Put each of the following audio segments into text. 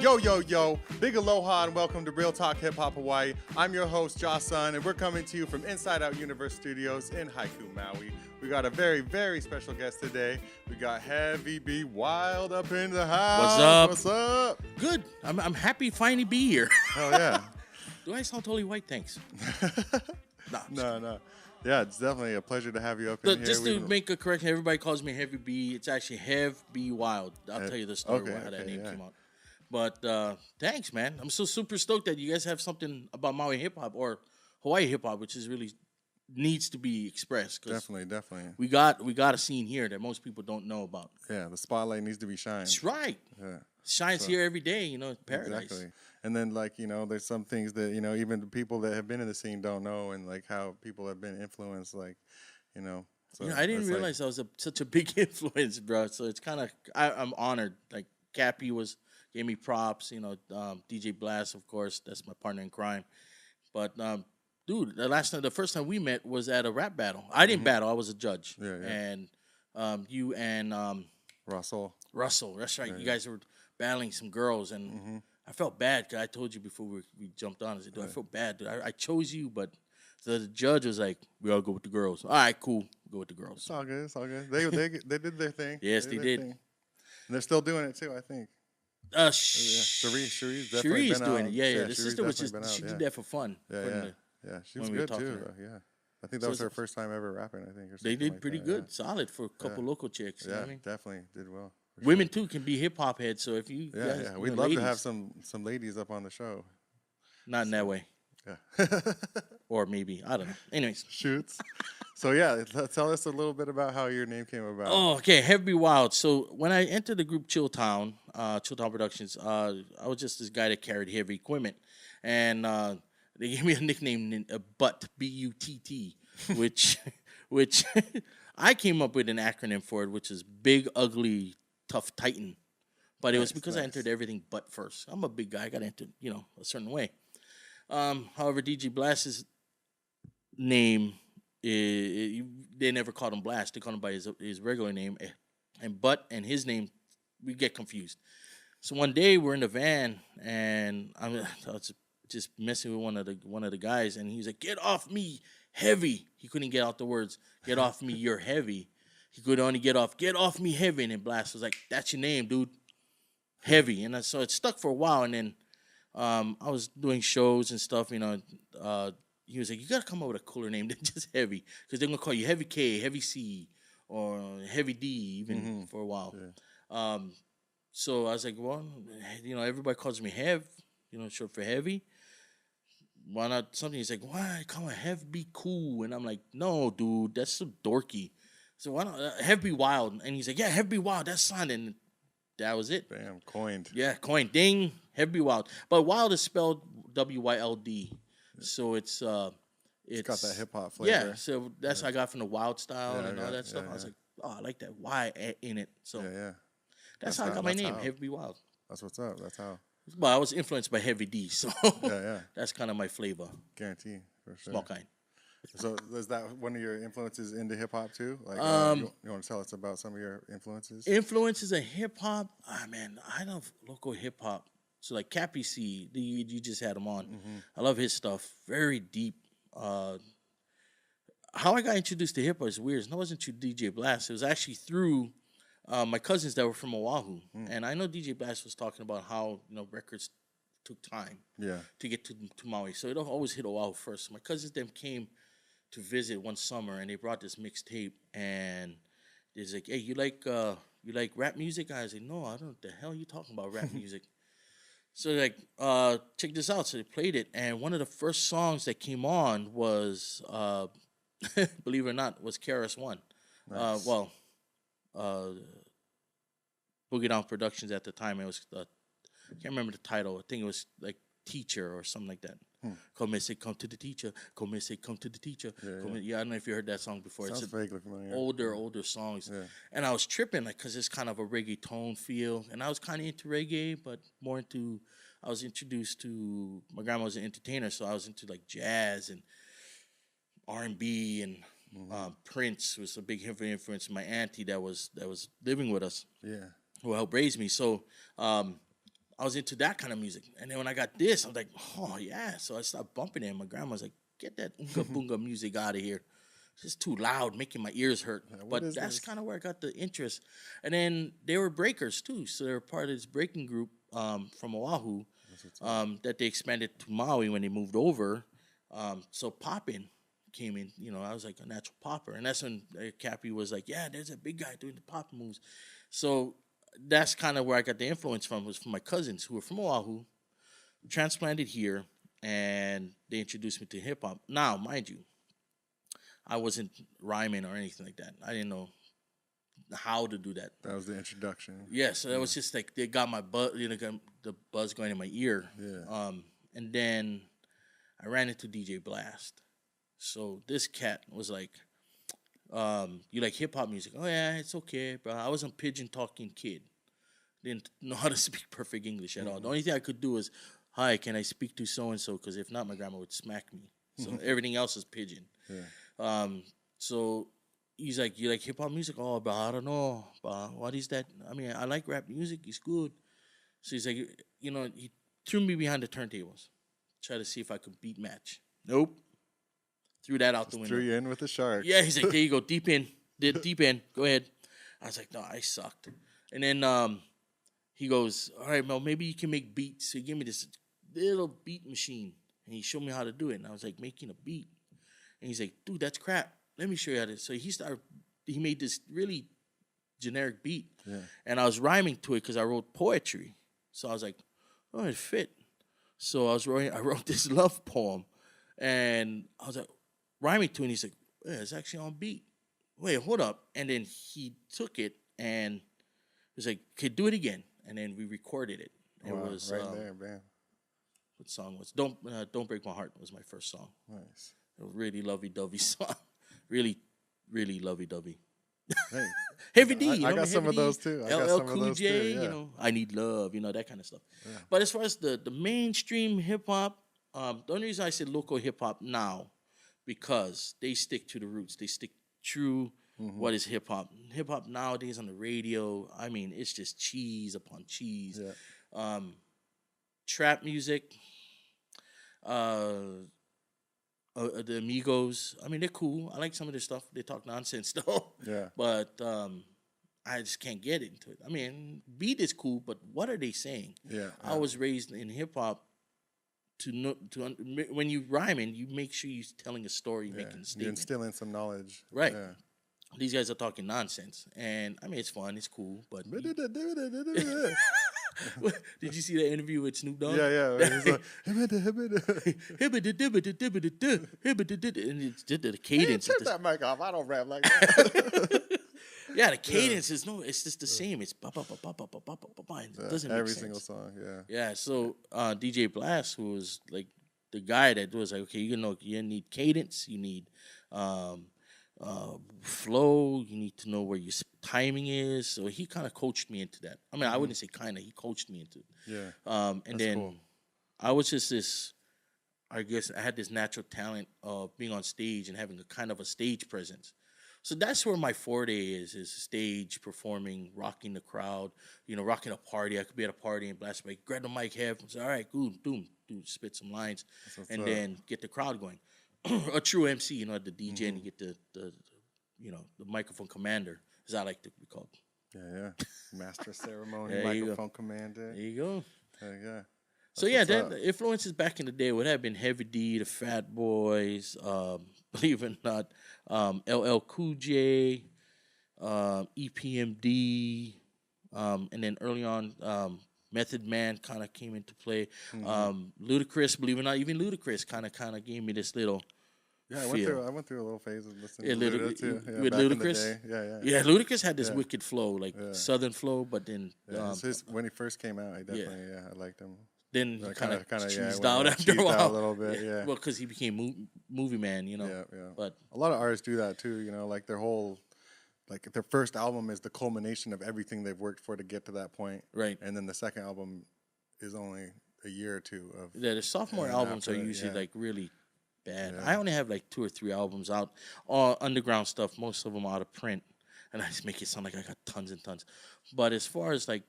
Yo, big aloha and welcome to Real Talk Hip Hop Hawaii. I'm your host, Josh Sun, and we're coming to you from Inside Out Universe Studios in Haiku, Maui. We got a very, very special guest today. We got Heavy B Wyld up in the house. What's up? Good. I'm happy to finally be here. Oh, yeah. Do I sound totally white? Thanks. No. Yeah, it's definitely a pleasure to have you up in here. Just to make a correction, everybody calls me Heavy B. It's actually Hev B Wyld. I'll tell you the story how that name came out. But thanks, man. I'm so super stoked that you guys have something about Maui hip hop or Hawaii hip hop, which is really needs to be expressed. Definitely. We got a scene here that most people don't know about. Yeah, the spotlight needs to be shined. That's right. Yeah. Shines here every day, paradise. Exactly. And then, there's some things that, even the people that have been in the scene don't know, and, how people have been influenced, So I didn't realize I was such a big influence, bro. So it's kind of, I'm honored. Like, Cappy gave me props, DJ Blast, of course. That's my partner in crime. But, dude, the first time we met was at a rap battle. I didn't battle. I was a judge. Yeah. And you and Russell, that's right. You guys were battling some girls, and I felt bad because I told you before we jumped on. I said, dude, I feel bad, dude. I chose you, but the judge was like, we all go with the girls. All right, cool. Go with the girls. It's all good. They did their thing. Yes, they did. And they're still doing it, too, I think. Cherie's definitely been doing it. Yeah. The sister was she did that for fun. Yeah. She was good, too. Yeah. I think that was her first time ever rapping, I think. Or they did pretty good. Solid for a couple local chicks. Yeah, you know what I mean? Definitely did well. Women, too, can be hip-hop heads, so if you guys... Yeah, we'd love to have some ladies up on the show. Not in that way. Yeah. Or maybe. I don't know. Anyways. Shoots. So, yeah, tell us a little bit about how your name came about. Oh, okay. Heavy Wyld. So, when I entered the group Chilltown Productions, I was just this guy that carried heavy equipment. And they gave me a nickname, Butt, B-U-T-T, which I came up with an acronym for it, which is Big, Ugly, Tough Titan. But it was because I entered everything but first. I'm a big guy. I got to enter, a certain way. However, DJ Blast's name, they never called him Blast. They called him by his regular name. And Butt and his name, we get confused. So one day we're in the van, and I was just messing with one of the guys, and he was like, "Get off me, heavy." He couldn't get out the words, "Get off me, you're heavy." He could only get off me, heavy. And then Blast was like, "That's your name, dude, heavy." And so it stuck for a while, and then I was doing shows and stuff, he was like, "You got to come up with a cooler name than just Heavy, because they're going to call you Heavy K, Heavy C, or Heavy D even for a while." Yeah. So I was like, well, everybody calls me Hev, short for Heavy. Why not something? He's like, why call it Hev be cool? And I'm like, no, dude, that's so dorky. So why not Hev be Wyld? And he's like, yeah, Hev be Wyld, that's fine. And that was it. Bam, coined. Yeah, coined. Ding, Hev be Wyld. But Wyld is spelled W-Y-L-D. So it's got that hip hop flavor. Yeah, so that's how I got from the Wyld style and all that stuff. I was like, oh, I like that Y in it. So that's how I got my name, Hev be Wyld. That's what's up. That's how. Well, I was influenced by Heavy D, so that's kind of my flavor. Guarantee, for sure. Small kind. So is that one of your influences into hip-hop, too? You want to tell us about some of your influences? Influences in hip-hop? Man, I love local hip-hop. So, like Cappy C, you just had him on. I love his stuff. Very deep. How I got introduced to hip-hop is weird. It wasn't through DJ Blast. It was actually through my cousins that were from Oahu. And I know DJ Blast was talking about how, records took time to get to Maui. So it always hit Oahu first. My cousins then came to visit one summer, and they brought this mixtape, and it's like, hey, you like rap music? I was like, no, I don't know what the hell you talking about, rap music. So like, check this out. So they played it, and one of the first songs that came on was, believe it or not, was KRS-One. Nice. Boogie Down Productions at the time. It was, I can't remember the title. I think it was like Teacher or something like that. Come and say, come to the teacher. Come and say, come to the teacher. I don't know if you heard that song before. Sounds it's vaguely familiar. Older songs. Yeah. And I was tripping, because it's kind of a reggaeton feel. And I was kind of into reggae, but more into, I was introduced to, my grandma was an entertainer, so I was into like jazz and R&B, and Prince was a big influence. My auntie that was living with us, who helped raise me. So I was into that kind of music. And then when I got this, I was like, oh yeah. So I started bumping it. And my grandma's like, get that Oonga Boonga music out of here. It's just too loud, making my ears hurt. But that's kind of where I got the interest. And then they were breakers too. So they were part of this breaking group from Oahu that they expanded to Maui when they moved over. So popping came in, I was like a natural popper. And that's when Cappy was like, yeah, there's a big guy doing the pop moves. So that's kind of where I got the influence from, was from my cousins who were from Oahu, transplanted here, and they introduced me to hip hop. Now, mind you, I wasn't rhyming or anything like that. I didn't know how to do that. That was the introduction. Yeah, so that was just like they got my buzz, got the buzz going in my ear. Yeah. And then I ran into DJ Blast. So this cat was like, you like hip hop music? Oh yeah, it's okay, bro. I was a pigeon talking kid. Didn't know how to speak perfect English at all. The only thing I could do was, hi, can I speak to so and so? Because if not, my grandma would smack me. So everything else is pigeon. Yeah. So he's like, you like hip hop music? Oh, but I don't know. But what is that? I mean, I like rap music. It's good. So he's like, he threw me behind the turntables, try to see if I could beat match. Nope. Threw that out the window. Threw you in with the shark. Yeah, he's like, there you go, deep in. Deep in. Go ahead. I was like, no, I sucked. And then he goes, all right, Mel, maybe you can make beats. So he gave me this little beat machine, and he showed me how to do it. And I was like, making a beat. And he's like, dude, that's crap. Let me show you how to. So he made this really generic beat. Yeah. And I was rhyming to it because I wrote poetry. So I was like, oh, it fit. So I wrote this love poem. And I was like, rhyming to it. And he's like, yeah, it's actually on beat. Wait, hold up. And then he took it and was like, okay, do it again. And then we recorded it. It was right there, man. What song was Don't Break My Heart was my first song. Nice. A really lovey-dovey song. Really, really lovey-dovey. Hey, Heavy D. I got some of those too. LL Cool J, I Need Love, that kind of stuff. Yeah. But as far as the mainstream hip-hop, the only reason I say local hip-hop now, because they stick to the roots. They stick true what is hip-hop. Hip-hop nowadays on the radio, I mean, it's just cheese upon cheese. Yeah. Trap music, the Amigos, I mean, they're cool. I like some of their stuff. They talk nonsense, though. Yeah. But I just can't get into it. I mean, beat is cool, but what are they saying? Yeah. I was raised in hip-hop when you rhyming, you make sure you're telling a story, making a statement. You're instilling some knowledge. Right. Yeah. These guys are talking nonsense. And, I mean, it's fun. It's cool. But did you see that interview with Snoop Dogg? Yeah. He's like, and it did the cadence. Hey, turn that mic off. I don't rap like that. Yeah, the cadence is it's just the same. It's ba ba ba ba ba ba ba ba ba. It doesn't make every sense. single song. Yeah. Yeah. So DJ Blast, who was like the guy that was like, okay, you need cadence, you need flow, you need to know where your timing is. So he kind of coached me into that. I mean, I wouldn't say kind of. He coached me into it. Yeah. And that's then cool. I was just this. I guess I had this natural talent of being on stage and having a kind of a stage presence. So that's where my forte is stage performing, rocking the crowd, rocking a party. I could be at a party and blast mic, grab the mic, say, all right, good, boom, spit some lines, and then get the crowd going. A true MC, the DJ, and you get the microphone commander, as I like to be called. Yeah. Master of ceremony, microphone commander. There you go. Yeah. So the influences back in the day would have been Heavy D, the Fat Boys, believe it or not, LL Cool J, EPMD, and then early on, Method Man kind of came into play. Ludacris, believe it or not, even Ludacris kind of gave me this little. Yeah, I went through a little phase of listening to Ludacris too. Yeah, with Ludacris. Yeah, Ludacris had this wicked flow, like Southern flow, but then when he first came out, I definitely I liked him. Then he kind of cheesed out after a while. A little bit, yeah. Well, because he became movie man, Yeah. But a lot of artists do that too, like their whole, like their first album is the culmination of everything they've worked for to get to that point. Right. And then the second album is only a year or two of. Yeah, the sophomore albums are usually like really bad. I only have like 2 or 3 albums out, all underground stuff, most of them out of print. And I just make it sound like I got tons and tons. But as far as like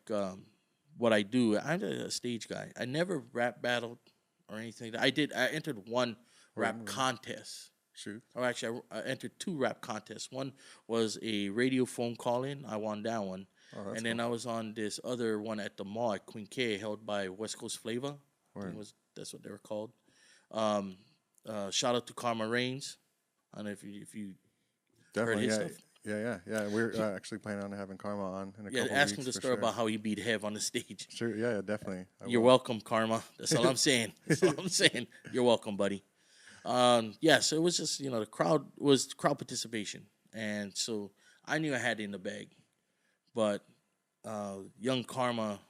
what I do. I'm a stage guy. I never rap battled or anything. I entered one rap contest. Shoot. Or actually, I entered 2 rap contests. One was a radio phone call-in. I won that one. Oh, that's And then cool. I was on this other one at the mall at Queen K, held by West Coast Flavor. That's what they were called. Shout out to Karma Reigns. I don't know if you Definitely, heard his stuff. Yeah. We're actually planning on having Karma on in a couple Ask him weeks the for story sure. about how he beat Hev on the stage. Sure, yeah, definitely. You're welcome, Karma. That's all I'm saying. That's all I'm saying. You're welcome, buddy. So it was just, the crowd participation. And so I knew I had it in the bag. But young Karma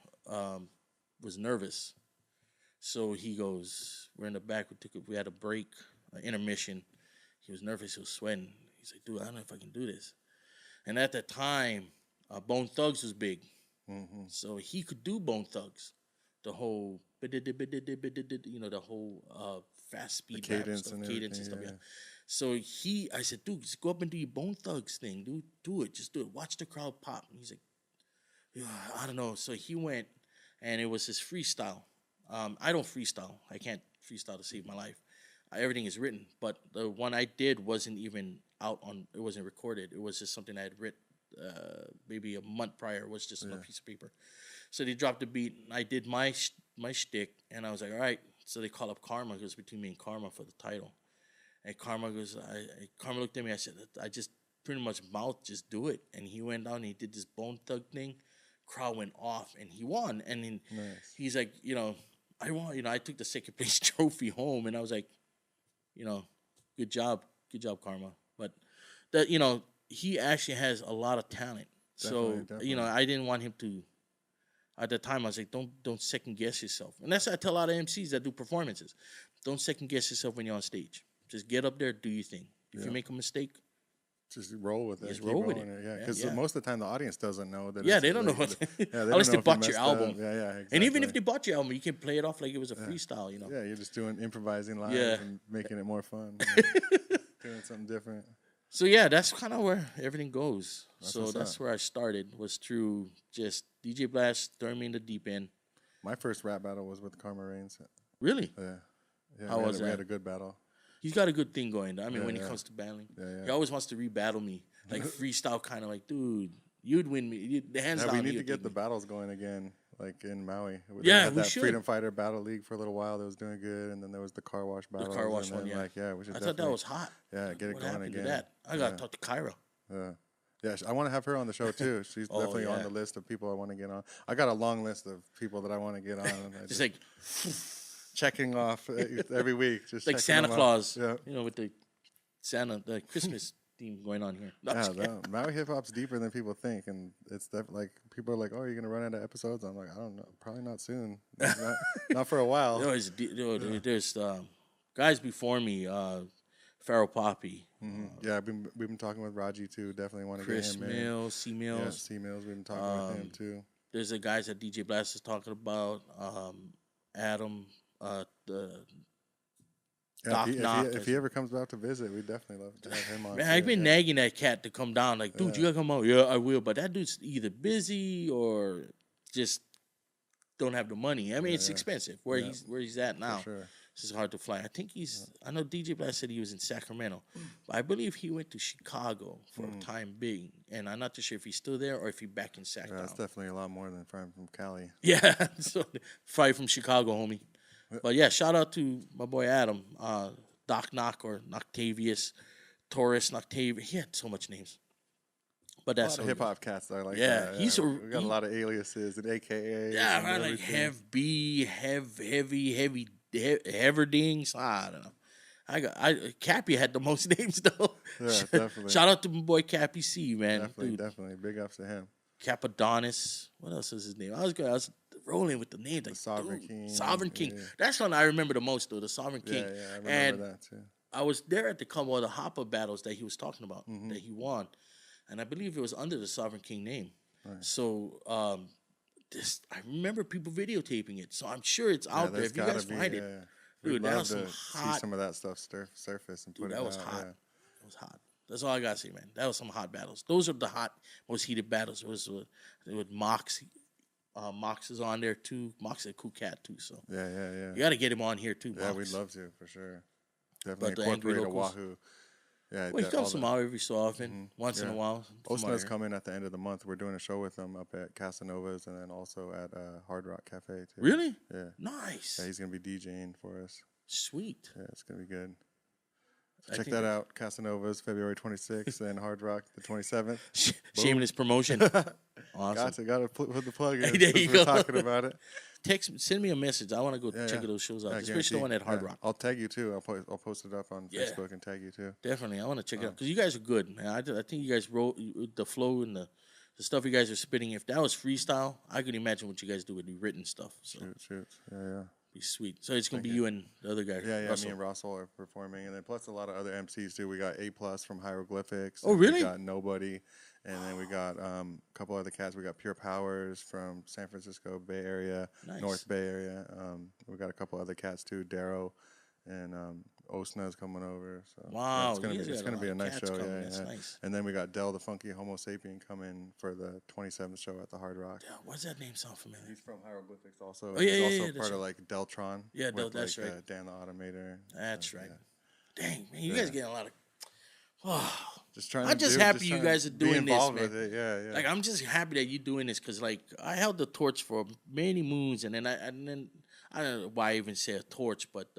was nervous. So he goes, we're in the back, we had a break, intermission. He was nervous, he was sweating. He's like, dude, I don't know if I can do this. And at that time, Bone Thugs was big. Mm-hmm. So he could do Bone Thugs. The whole, the whole fast speed cadence rap stuff, and stuff. yeah. So I said, dude, just go up and do your Bone Thugs thing, dude. Do it, just do it. Watch the crowd pop. And he's like, yeah, I don't know. So he went, and it was his freestyle. I don't freestyle. I can't freestyle to save my life. Everything is written, but the one I did wasn't even out on. It wasn't recorded. It was just something I had written maybe a month prior. It was just on a piece of paper. So they dropped the beat. I did my shtick, and I was like, all right. So they call up Karma. It goes between me and Karma for the title. And Karma goes, Karma looked at me. I said, I just pretty much just do it. And he went down and he did this Bone Thug thing. Crowd went off, and he won. And then he's like, I won. I took the second place trophy home, and I was like, good job, Karma. But that, he actually has a lot of talent. Definitely. I didn't want him to. At the time, I was like, don't second guess yourself. And that's what I tell a lot of MCs that do performances. Don't second guess yourself when you're on stage. Just get up there, do your thing. If you make a mistake, just roll with it. Just roll with it. Yeah, because most of the time the audience doesn't know that. Yeah, they don't know what. Unless they bought your album. Yeah, exactly. And even if they bought your album, you can play it off like it was a freestyle. Yeah, you're just improvising live and making it more fun. Doing something different. So that's kind of where everything goes. That's where I started, was through just DJ Blast throwing me in the deep end. My first rap battle was with Karma Reigns. Really? Yeah. How was that? We had a good battle. He's got a good thing going. I mean, when it comes to battling, he always wants to rebattle me, like freestyle, kind of like, dude, you'd win me. Hands down. We need to get the battles going again, like in Maui. We had that should. Freedom Fighter Battle League for a little while that was doing good, and then there was the car wash battle. The car wash one, we should. I thought that was hot. Yeah, get it going again. That? I gotta talk to Kyra. Yeah, I want to have her on the show too. She's definitely on the list of people I want to get on. I got a long list of people that I want to get on. Just like checking off every week, just like Santa Claus. Yeah. With the Christmas theme going on here. Maui hip hop's deeper than people think, and it's like people are like, "Oh, you're gonna run out of episodes?" I'm like, I don't know, probably not soon. not for a while. There's guys before me, Pharaoh Poppy. Mm-hmm. We've been talking with Raji too. Definitely want to get him Mills, C Mills. Yeah, C Mills. We've been talking with him too. There's the guys that DJ Blast is talking about. Adam, Doc Knock. If he ever comes out to visit, we'd definitely love to have him on. Man, I've been nagging that cat to come down. Like, dude, you gotta come out. Yeah, I will. But that dude's either busy or just don't have the money. I mean, it's expensive. Where he's at now. For sure. It's just hard to fly. I think I know DJ Blast said he was in Sacramento. But I believe he went to Chicago for a time being. And I'm not too sure if he's still there or if he's back in Sac now. That's definitely a lot more than from Cali. Yeah. So, fly from Chicago, homie. But yeah, shout out to my boy Adam, Doc Knock or Noctavius, Taurus, Noctavius. He had so much names. But that's hip hop cats that are like that. Yeah, we got a lot of aliases and AKAs. Yeah, right, like Hev B, Heavy Everdings. I don't know. Cappy had the most names though. Yeah, definitely. Shout out to my boy Cappy C, man. Definitely. Big ups to him. Capadonis. What else is his name? I was rolling with the names. Like, Sovereign King. Sovereign King. Yeah. That's one I remember the most, though. The Sovereign King. Yeah, I remember that too. I was there at the Hopper battles that he was talking about, that he won, and I believe it was under the Sovereign King name. Right. So I remember people videotaping it, so I'm sure it's out there. If you guys find it, dude, that was some hot. See some of that stuff surface and put it out. That was hot. It was hot. That's all I gotta say, man. That was some hot battles. Those are the most heated battles. It was with Mox. Mox is on there too. Mox is a cool cat too, so Yeah. you got to get him on here too. Yeah, Mox. we'd love to for sure. But Definitely the Angry incorporate Locals. Oahu. Yeah, Well, he comes to Maui every so often, once in a while. Osna's coming at the end of the month. We're doing a show with him up at Casanova's and then also at Hard Rock Cafe too. Really? Yeah. Nice. Yeah, he's gonna be DJing for us. Sweet. Yeah, it's gonna be good. I Check think that out. Casanova's February 26th and Hard Rock the 27th. Shameless promotion. Awesome. Got to put the plug in. There you We're go. talking about it. Send me a message. I want to go check those shows out, especially the one at Hard Rock. I'll tag you too. I'll post it up on Facebook and tag you too. Definitely, I want to check it out because you guys are good, man. I think you guys wrote the flow and the stuff you guys are spitting. If that was freestyle, I could imagine what you guys do with the written stuff. So Shoot. Yeah. be sweet. So it's gonna be you and the other guy. Yeah. Russell. Me and Russell are performing, and then plus a lot of other MCs too. We got A+ from Hieroglyphics. Oh, really? We got Nobody, and then we got a couple other cats. We got Pure Powers from San Francisco Bay Area, Nice. North Bay Area. We got a couple other cats too. Darrow and Osna's coming over. So Wow, it's gonna be a nice show. Coming. Yeah, That's yeah. nice. And then we got Del the Funky Homo Sapien coming for the 27th show at the Hard Rock. Yeah, why does that name sound familiar? He's from Hieroglyphics also. Oh, yeah, He's yeah, also yeah, that's part of right. like Deltron. Yeah, with, that's like, right. Dan the Automator. That's So, right. yeah. Dang, man, you guys getting a lot of. Oh, Just trying. I'm just happy you guys are be doing this, involved man. with it. Yeah. Like I'm just happy that you're doing this because like I held the torch for many moons and then I don't know why I even say a torch, but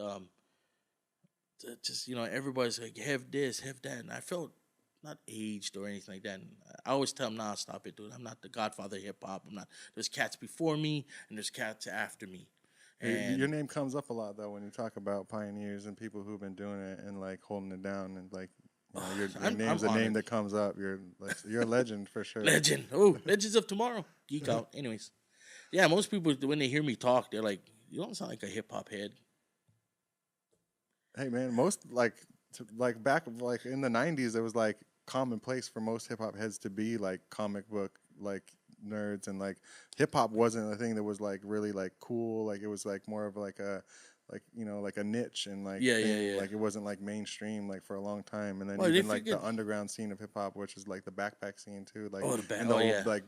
just everybody's like have this, have that, and I felt not aged or anything like that. And I always tell them, nah, stop it, dude. I'm not the godfather of hip hop. I'm not. There's cats before me and there's cats after me. And Your name comes up a lot though when you talk about pioneers and people who've been doing it and like holding it down and like. Your name's a name that comes up. You're a legend for sure. Legend. Oh, Legends of Tomorrow. Geek out. Anyways. Yeah, most people, when they hear me talk, they're like, you don't sound like a hip hop head. Hey, man, most back like in the 90s, it was like commonplace for most hip hop heads to be like comic book like nerds. And like hip hop wasn't a thing that was like really like cool. Like it was like more of like a like a niche and like yeah. like it wasn't like mainstream like for a long time, and then Well, even like the underground scene of hip hop, which is like the backpack scene too, like and the old like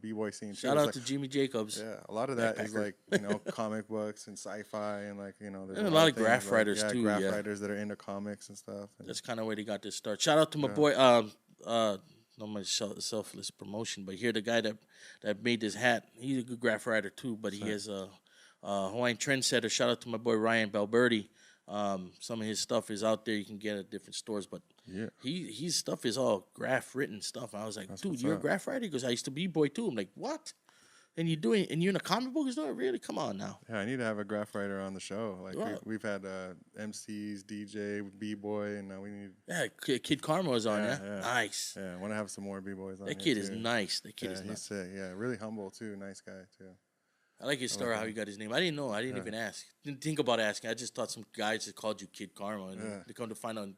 b-boy scene. Shout too. out Like, to Jimmy Jacobs. yeah, a lot of that is Backpacker. like comic books and sci-fi and like there's And a lot of things, graph writers too. graph writers that are into comics and stuff. And That's kind of where they got their start. Shout out to my boy. Not my selfless promotion, but here the guy that made this hat. He's a good graph writer too, but he has a Hawaiian trendsetter. Shout out to my boy Ryan Balberti. Some of his stuff is out there. You can get at different stores, but his stuff is all graph written stuff. I was like, dude, you're a graph writer? He goes, I used to be boy too. I'm like, what? And you're in a comic book store? Really? Come on now. Yeah, I need to have a graph writer on the show. Like we've had MCs, DJ, b-boy, and now we need. Yeah, Kid Karma is on. Yeah, nice. Yeah, I want to have some more b-boys on. That kid is nice. That kid is nice. He's sick. Yeah, really humble too. Nice guy too. I like his story, how he got his name. I didn't know. I didn't even ask. Didn't think about asking. I just thought some guys just called you Kid Karma. And they come to find out,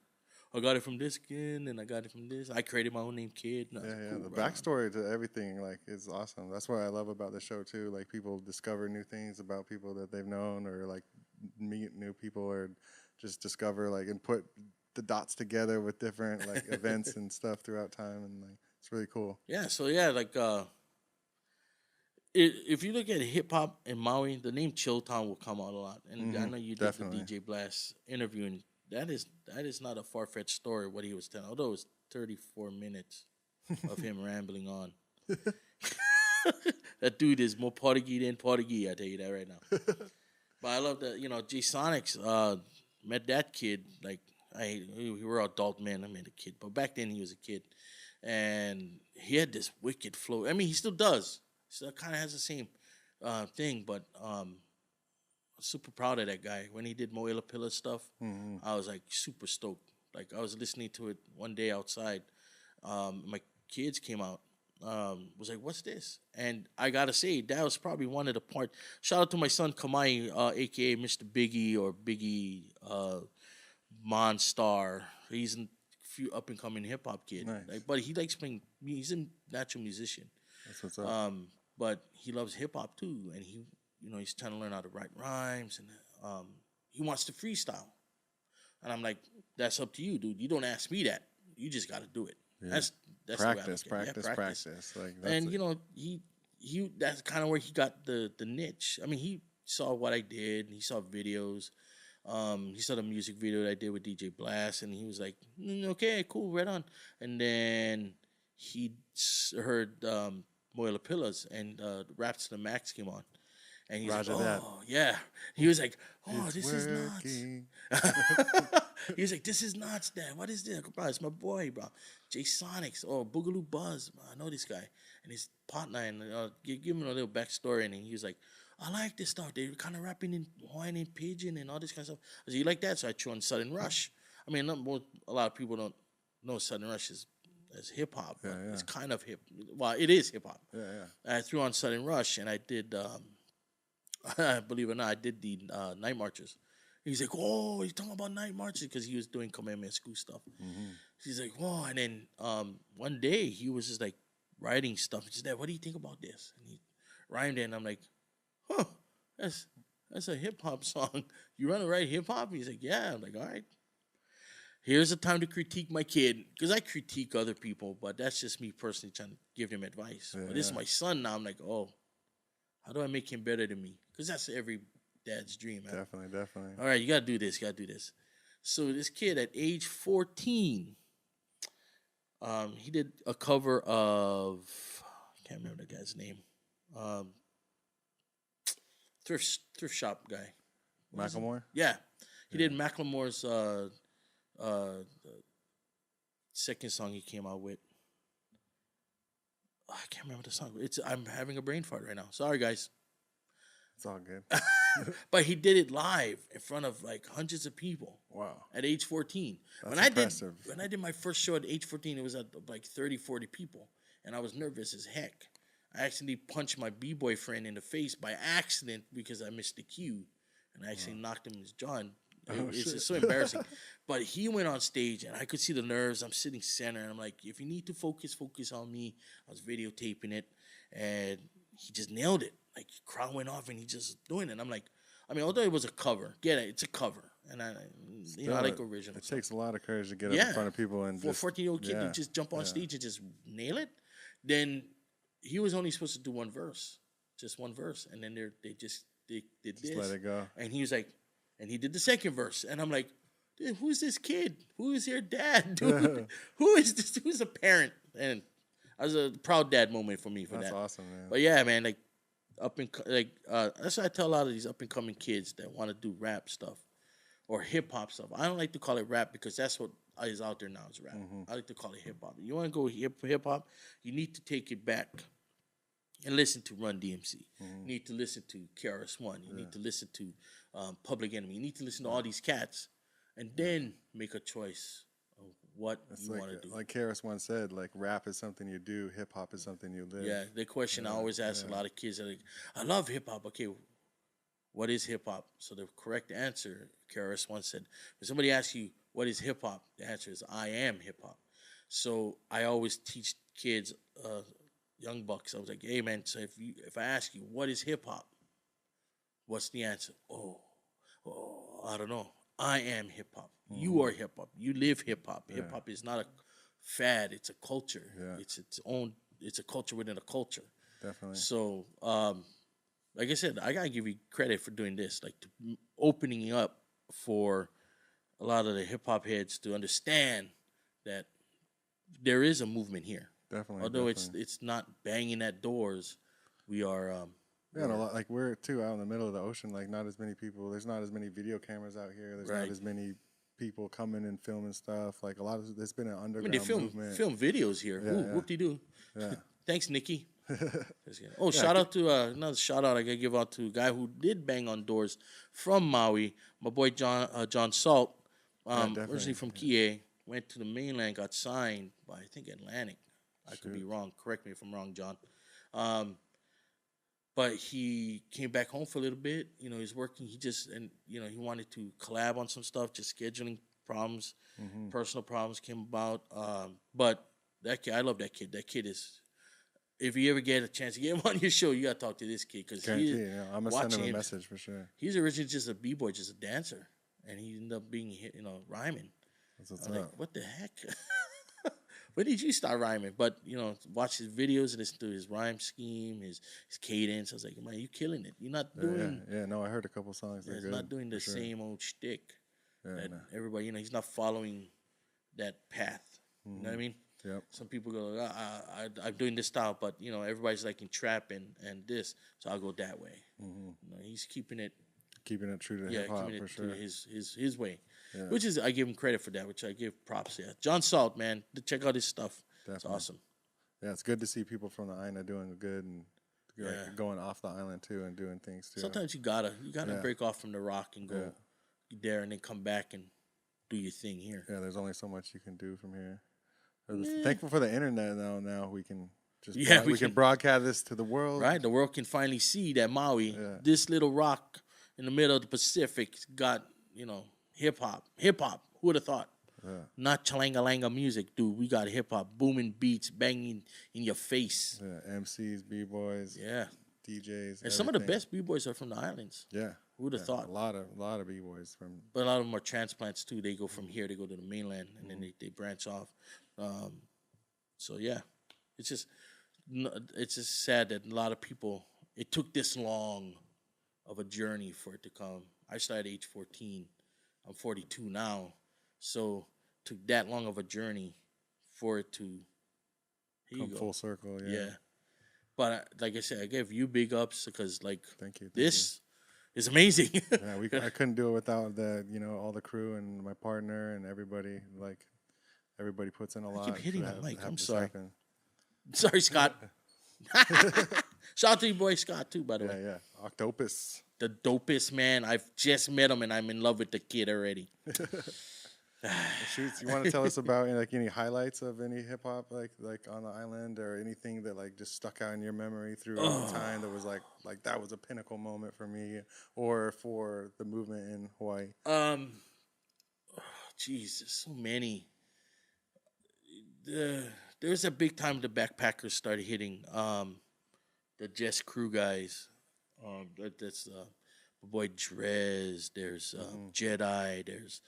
I got it from this kid, and I got it from this. I created my own name, Kid. No, cool, the bro. backstory to everything, like, is awesome. That's what I love about the show, too. Like, people discover new things about people that they've known or, like, meet new people or just discover, like, and put the dots together with different, like, events and stuff throughout time. And, like, it's really cool. Yeah, so, yeah, like, if you look at hip hop in Maui, the name Chilltown will come out a lot, and I know you did the DJ Blast interview, and that is not a far fetched story what he was telling. Although it was 34 minutes of him rambling on. That dude is more Portuguese than Portuguese. I tell you that right now. But I love that G Sonics met that kid like we were adult men. I met a kid, but back then he was a kid, and he had this wicked flow. I mean, he still does. So kind of has the same thing, but super proud of that guy. When he did Moela Pillar stuff, I was like super stoked. Like I was listening to it one day outside. My kids came out. Was like, what's this? And I gotta say, that was probably one of the parts. Shout out to my son Kamai, aka Mr. Biggie or Biggie Monstar. He's a few up and coming hip hop kid. Nice. Like, but he likes playing. He's a natural musician. That's what's up. But he loves hip hop too, and he's trying to learn how to write rhymes, and he wants to freestyle. And I'm like, that's up to you, dude. You don't ask me that. You just got to do it. Yeah. That's practice. Like, and that's kind of where he got the niche. I mean, he saw what I did. He saw videos. He saw the music video that I did with DJ Blast, and he was like, "Okay, cool, right on." And then he heard Moila Pillas, and Raps to the Max came on, and he's Roger like, that. "Oh yeah." He was like, "Oh, It's this is working. nuts." He was like, "This is nuts, Dad. What is this, bro? It's my boy, bro. Jay Sonics, Boogaloo Buzz. I know this guy." And his partner, and give him a little backstory, and he was like, "I like this stuff. They're kind of rapping in Hawaiian and Pidgin and all this kind of stuff." I said, "You like that?" So I threw on Sudden Rush. I mean, a lot of people don't know Sudden Rush as hip hop. Yeah, yeah. It's kind of hip. Well, it is hip hop. Yeah, yeah. I threw on Sudden Rush, and I did. Believe it or not, I did the night marches. He's like, "Oh, he's talking about night marches," because he was doing Kamehameha School stuff. Mm-hmm. He's like, "Whoa!" And then one day he was just like writing stuff. He said, "What do you think about this?" And he rhymed it, and I'm like, "Huh, that's a hip hop song. You want to write hip hop?" He's like, "Yeah." I'm like, "All right. Here's the time to critique my kid," because I critique other people, but that's just me personally trying to give him advice. Yeah, but this is yeah. my son now. I'm like, "Oh, how do I make him better than me?" Because that's every dad's dream, man. Definitely. All right, you gotta do this. So this kid at age 14, he did a cover of, I can't remember the guy's name, thrift shop guy. Macklemore? Yeah, he did Macklemore's second song he came out with. I can't remember the song. I'm having a brain fart right now. Sorry, guys. It's all good. But he did it live in front of like hundreds of people. Wow. At age 14. That's impressive. When I did my first show at age 14, it was at like 30, 40 people. And I was nervous as heck. I accidentally punched my B-boy friend in the face by accident because I missed the cue. And I actually knocked him in his jaw. And it's just so embarrassing. But he went on stage, and I could see the nerves. I'm sitting center, and I'm like, if you need to focus on me. I was videotaping it, and he just nailed it. Like, crowd went off, and he just doing it. I'm like, I mean, although it was a cover, get it, it's a cover. And I like original. It takes a lot of courage to get up in front of people and for a 14-year-old kid to just jump on stage and just nail it. Then he was only supposed to do one verse, just one verse, and then they did this. Let it go. And he was like, and he did the second verse, and I'm like, dude, who's this kid? Who is your dad, dude? Who is this? Who's a parent? And it was a proud dad moment for me for that. That's awesome, man. But yeah, man, like that's what I tell a lot of these up and coming kids that want to do rap stuff or hip hop stuff. I don't like to call it rap because that's what is out there now is rap. I like to call it hip hop. You want to go hip hop, you need to take it back and listen to Run DMC. You need to listen to KRS-One. You need to listen to Public Enemy. You need to listen to all these cats, and then make a choice of what you want to do. Like KRS-One said, like rap is something you do, hip hop is something you live. Yeah, the question I always ask a lot of kids are like, I love hip hop. Okay, what is hip hop? So the correct answer, KRS-One said, when somebody asks you what is hip hop, the answer is I am hip hop. So I always teach kids, young bucks. I was like, hey man, so if I ask you what is hip hop, what's the answer? Oh, I don't know. I am hip hop. You are hip hop. You live hip hop. Hip hop is not a fad. It's a culture. Yeah. It's its own. It's a culture within a culture. Definitely. So, like I said, I gotta give you credit for doing this, like opening up for a lot of the hip hop heads to understand that there is a movement here. Definitely. Although it's not banging at doors, we are. And a lot, like we're too out in the middle of the ocean. Like not as many people. There's not as many video cameras out here. There's not as many people coming and filming stuff. Like a lot of there's been an underground movement. Film videos here. Yeah, Ooh, whoop-de-doo. Yeah. Thanks, Nikki. Shout out to another shout out I gotta give out to a guy who did bang on doors from Maui. My boy John Salt, originally from Kie, went to the mainland, got signed by I think Atlantic. I could be wrong. Correct me if I'm wrong, John. But he came back home for a little bit. You know, he's working. He wanted to collab on some stuff. Just scheduling problems, personal problems came about. But that kid, I love that kid. That kid is. If you ever get a chance to get him on your show, you gotta talk to this kid because I'm gonna send him a message for sure. He's originally just a b-boy, just a dancer, and he ended up being rhyming. That's what's I'm up. like, what the heck? When did you start rhyming? But watch his videos and listen to his rhyme scheme, his cadence. I was like, man, you killing it. You're not doing. Yeah. No, I heard a couple songs. Yeah, They're he's good, not doing the sure. same old shtick that No. everybody. He's not following that path. You know what I mean? Yep. Some people go, I'm doing this style, but everybody's like in trap and this, so I'll go that way. He's keeping it true to hip hop keeping it for sure. to his way, Yeah. which is I give him credit for that, which I give props. Yeah, John Salt, man, check out his stuff. Definitely. It's awesome. Yeah, it's good to see people from the island doing good and going off the island too and doing things too. Sometimes you gotta break off from the rock and go there and then come back and do your thing here. Yeah, there's only so much you can do from here. Thankful for the internet now we can just we can broadcast this to the world. Right, the world can finally see that Maui, this little rock in the middle of the Pacific, got hip hop. Who would have thought? Yeah. Not chalanga-langa music, dude. We got hip hop, booming beats, banging in your face. Yeah, MCs, b-boys, DJs, and some of the best b-boys are from the islands. Yeah, who would have thought? A lot of b-boys from. But a lot of them are transplants too. They go from here, they go to the mainland, and then they branch off. So yeah, it's just sad that a lot of people. It took this long of a journey for it to come. I started at age 14. I'm 42 now, so it took that long of a journey for it to come full circle. Yeah. But like I said, I give you big ups because thank you. This is amazing. Yeah, I couldn't do it without all the crew and my partner and everybody. Everybody puts in a lot. I keep hitting that mic. I'm sorry. Happen. Sorry, Scott. Shout out to your boy Scott too, by the way. Yeah. Octopus. The dopest man. I've just met him and I'm in love with the kid already. Shoots, you want to tell us about any highlights of any hip hop like on the island or anything that just stuck out in your memory through time that was like that was a pinnacle moment for me or for the movement in Hawaii? Jesus, so many. There's a big time the backpackers started hitting. The Jess Crew guys. That's my boy Drez. There's Jedi. There's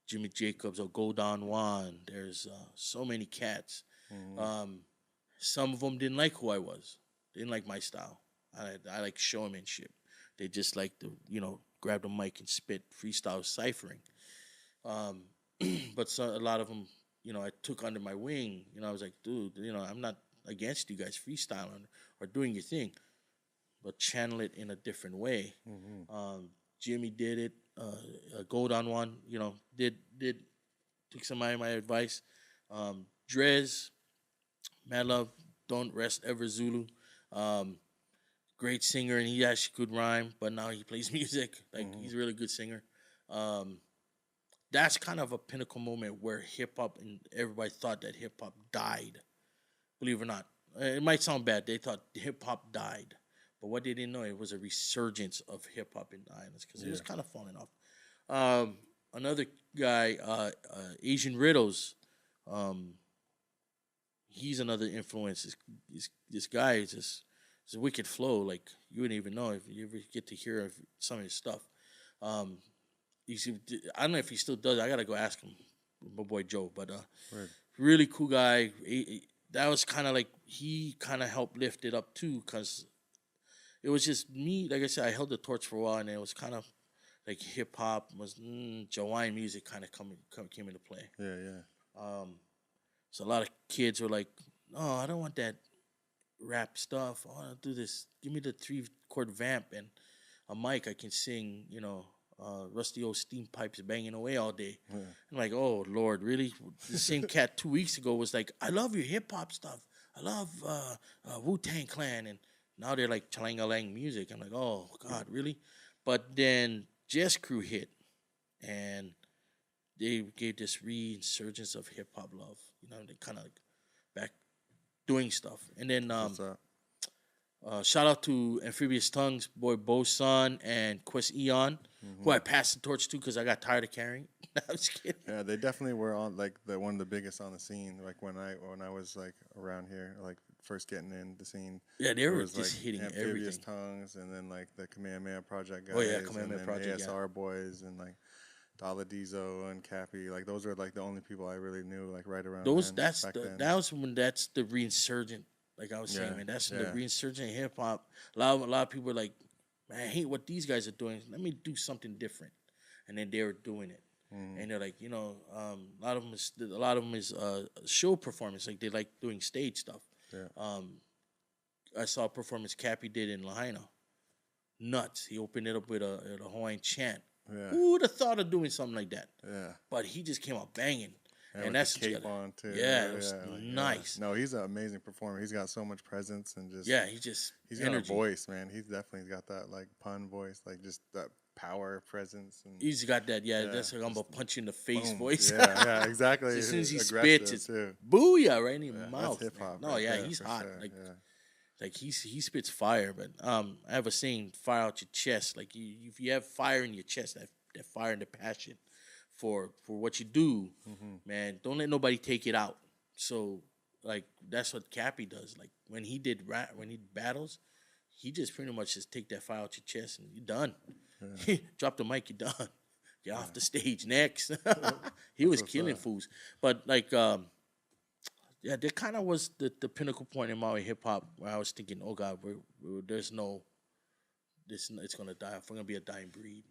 Jimmy Jacobs or Go Don Juan. There's so many cats. Some of them didn't like who I was. They didn't like my style. I like showmanship. They just like to grab the mic and spit freestyle ciphering. But a lot of them, I took under my wing. I was like, dude, I'm not against you guys freestyling or doing your thing, but channel it in a different way. Jimmy did it. Gold on one, did took some of my advice. Drez, mad love, don't rest ever Zulu. Great singer, and he actually could rhyme, but now he plays music. He's a really good singer. That's kind of a pinnacle moment where hip hop and everybody thought that hip hop died. Believe it or not, it might sound bad. They thought hip hop died. But what they didn't know, it was a resurgence of hip hop in the islands because it was kind of falling off. Another guy, Asian Riddles, he's another influence. This guy is just it's a wicked flow. Like you wouldn't even know if you ever get to hear some of his stuff. I don't know if he still does. I gotta go ask him, my boy Joe. But really cool guy. That was kind of like he kind of helped lift it up too because. It was just me, like I said, I held the torch for a while, and it was kind of like hip hop was Hawaiian music kind of came into play. Yeah. So a lot of kids were like, "Oh, I don't want that rap stuff. I want to do this. Give me the 3-chord vamp and a mic. I can sing, rusty old steam pipes banging away all day." Yeah. I'm like, "Oh Lord, really?" The same cat 2 weeks ago was like, "I love your hip hop stuff. I love Wu-Tang Clan and." Now they're like chalang-a-lang music. I'm like, oh, God, really? But then Jess Crew hit, and they gave this resurgence of hip-hop love. They kind of back doing stuff. And then shout out to Amphibious Tongues, boy Bo Sun and Quest Eon, who I passed the torch to because I got tired of carrying. I'm just kidding. Yeah, they definitely were on one of the biggest on the scene. When I was around here, first getting in the scene. Yeah, they were just hitting Amphibious everything. Tongues, and then the Kamehameha Project guys. Oh yeah, Kamehameha Project. ASR boys, and Dollar Diesel and Cappy. Like those are like the only people I really knew like right around Those then, back then. that was when that's the reinsurgent. Like I was saying, man, that's the yeah. reinsurgent hip hop. A lot of people are like, man, I hate what these guys are doing. Let me do something different, and then they were doing it. And they're like, a lot of them is show performance. Like they like doing stage stuff. Yeah. I saw a performance Cappy did in Lahaina. Nuts. He opened it up with a Hawaiian chant. Yeah. Who would have thought of doing something like that? Yeah. But he just came out banging. And that's the cape on too. Yeah, it was nice. No, he's an amazing performer. He's got so much presence and just he's energy. got a voice, man. He's definitely got that like pun voice, like just that power presence. And he's got that. Yeah, that's like I'm gonna punch you in the face boom. voice. Yeah, exactly. As soon as he spits, it's too. booyah right in your mouth. That's hip hop. No, he's hot. Sure. Like he spits fire. But I have a saying: fire out your chest. Like if you have fire in your chest, that fire and the passion for what you do, man, don't let nobody take it out. So like that's what Cappy does. Like when he battles, he just pretty much just take that fire out your chest and you're done. Yeah. Drop the mic, you're done. You're off the stage. Next. He was killing fools. But like there kind of was the pinnacle point in Maui hip hop where I was thinking, oh God, it's gonna die. We're gonna be a dying breed.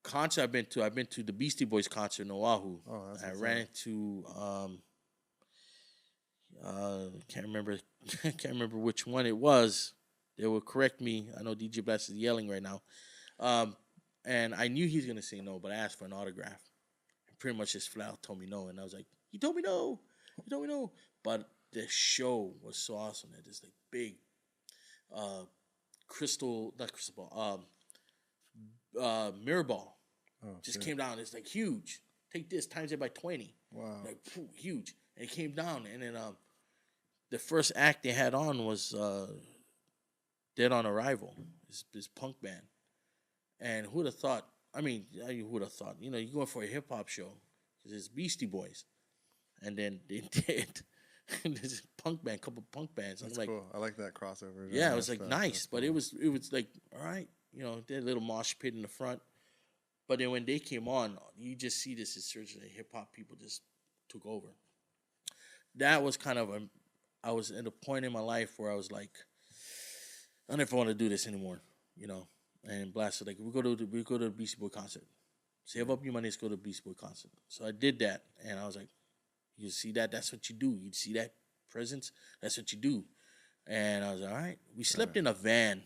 Concert I've been to the Beastie Boys concert in Oahu. Oh, that's I ran into can't remember which one it was. They will correct me. I know DJ Blast is yelling right now. And I knew he was gonna say no, but I asked for an autograph. And pretty much just flat out told me no, and I was like, he told me no. But the show was so awesome. That this like big mirror ball just came down. It's like huge. Take this, times it by 20. Wow. Like huge. And it came down, and then the first act they had on was Dead on Arrival, this punk band. And who'd have thought? I mean, who would have thought? You're going for a hip hop show because it's Beastie Boys, and then they did this punk band, couple punk bands. That's like, cool. I like that crossover. Yeah, it was like nice, but it was like all right. They had a little mosh pit in the front, but then when they came on, you just see this insurgence of hip hop people just took over. That was kind of I was at a point in my life where I was like, I don't know if I want to do this anymore, And Blast was like, we go to the Beastie Boy concert. Save up your money, let's go to the Beastie Boy concert. So I did that, and I was like, you see that? That's what you do. You see that presence? That's what you do. And I was like, all right. We slept in a van.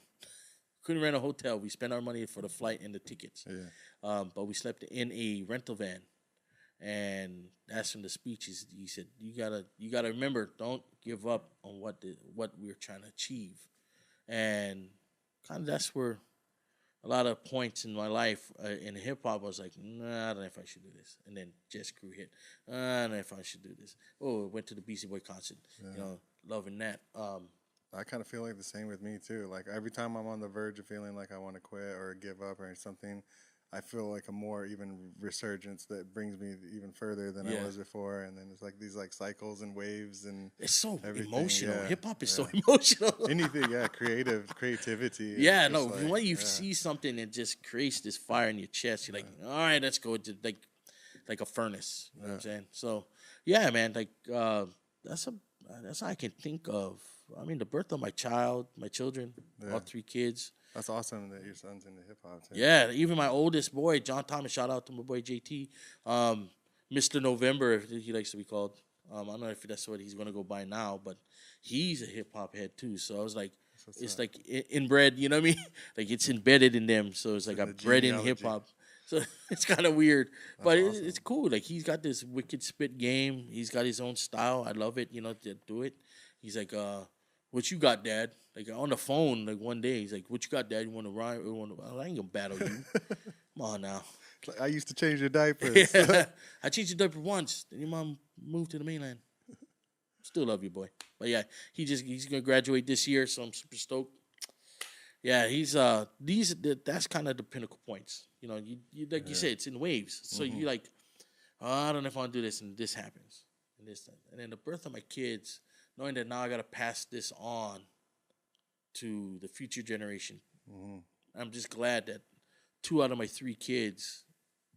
Couldn't rent a hotel. We spent our money for the flight and the tickets. Yeah. But we slept in a rental van. And that's when the speech he said, you gotta remember, don't give up on what we're trying to achieve. And kind of that's where a lot of points in my life in hip hop I was like, nah, I don't know if I should do this. And then Jess Crew hit, I don't know if I should do this. Oh, went to the Beastie Boy concert, loving that. I kind of feel like the same with me too. Like every time I'm on the verge of feeling like I want to quit or give up or something, I feel like a more even resurgence that brings me even further than I was before. And then it's like these like cycles and waves and it's so everything. Emotional. Yeah. Hip hop is so emotional. Anything, creativity. Yeah, no. Like, when you see something that just creates this fire in your chest, you're like, all right, let's go to like a furnace. You know what I'm saying? So yeah, man. Like that's all I can think of. I mean, the birth of my children, all 3 kids. That's awesome that your son's into hip hop too. Yeah, even my oldest boy, John Thomas. Shout out to my boy JT, Mr. November, if he likes to be called. I don't know if that's what he's gonna go by now, but he's a hip hop head too. So I was like, it's like inbred. You know what I mean? Like it's embedded in them. So it's like I'm bred in hip hop. So it's kind of weird, but awesome. It's cool. Like he's got this wicked spit game. He's got his own style. I love it. To do it. He's like, what you got, Dad? Like on the phone, like one day, he's like, "What you got, Dad? You want to rhyme? I ain't gonna battle you. Come on now." I used to change your diapers. Yeah. I changed your diaper once. Then your mom moved to the mainland. Still love you, boy. But yeah, he's gonna graduate this year, so I'm super stoked. Yeah, he's that's kind of the pinnacle points. You like you said, it's in waves. So you like, I don't know if I want to do this, and this happens, and then the birth of my kids. Knowing that now I got to pass this on to the future generation. I'm just glad that 2 out of my 3 kids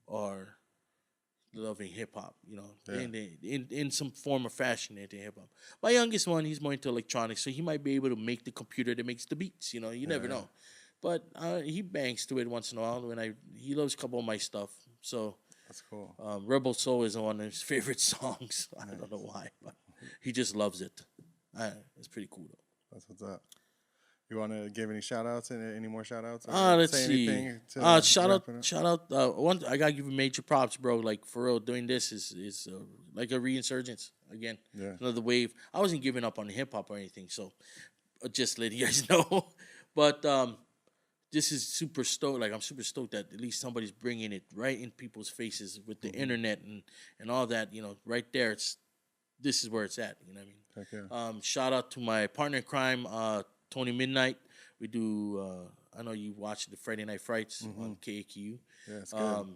are loving hip hop. You know, in some form or fashion into hip hop. My youngest one, he's more into electronics, so he might be able to make the computer that makes the beats. You know, you never know. But he bangs to it once in a while. He loves a couple of my stuff. So that's cool. Rebel Soul is one of his favorite songs. I don't know why, but he just loves it. It's pretty cool though. That's what's up. You want to give any shout outs? Any more shout outs? Let's see. Shout out. One, I gotta give you major props, bro. Like for real, doing this is like a reinsurgence again. Yeah. Another wave. I wasn't giving up on hip hop or anything, so just letting you guys know. But this is super stoked. Like I'm super stoked that at least somebody's bringing it right in people's faces with the internet and all that. You know, right there. This is where it's at. You know what I mean? Heck yeah. Shout out to my partner in crime, Tony Midnight. We do. I know you watch the Friday Night Frights on KAQ. Yeah, it's good.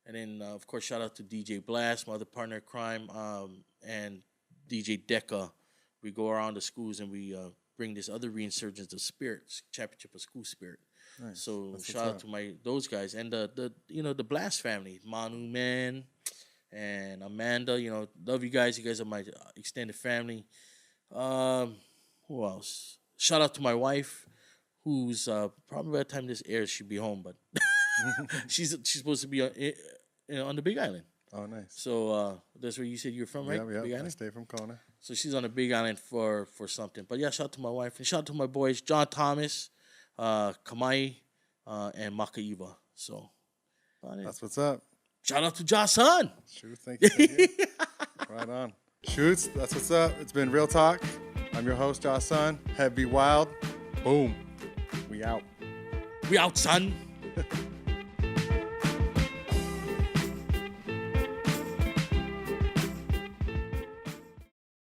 And then of course shout out to DJ Blast, my other partner in crime, and DJ Decca. We go around the schools and we bring this other reinsurgence of spirits, championship of school spirit. Nice. So That's shout out to those guys and the Blast family, Manu Man and Amanda. You know, love you guys. You guys are my extended family. Who else? Shout out to my wife, who's probably by the time this airs she'll be home, but she's supposed to be on the Big Island. Oh, nice. So that's where you said you're from, right? Yeah. Big I Island? stay from Kona. So she's on the Big Island for something. But yeah, shout out to my wife and shout out to my boys, John Thomas, Kamai, and Makaiva. So that's what's up. Shout out to Jason. Shoots, thank you. Right on. Shoots, that's what's up. It's been Real Talk. I'm your host, Josh Sun. Head be wild. Boom. We out. We out, son.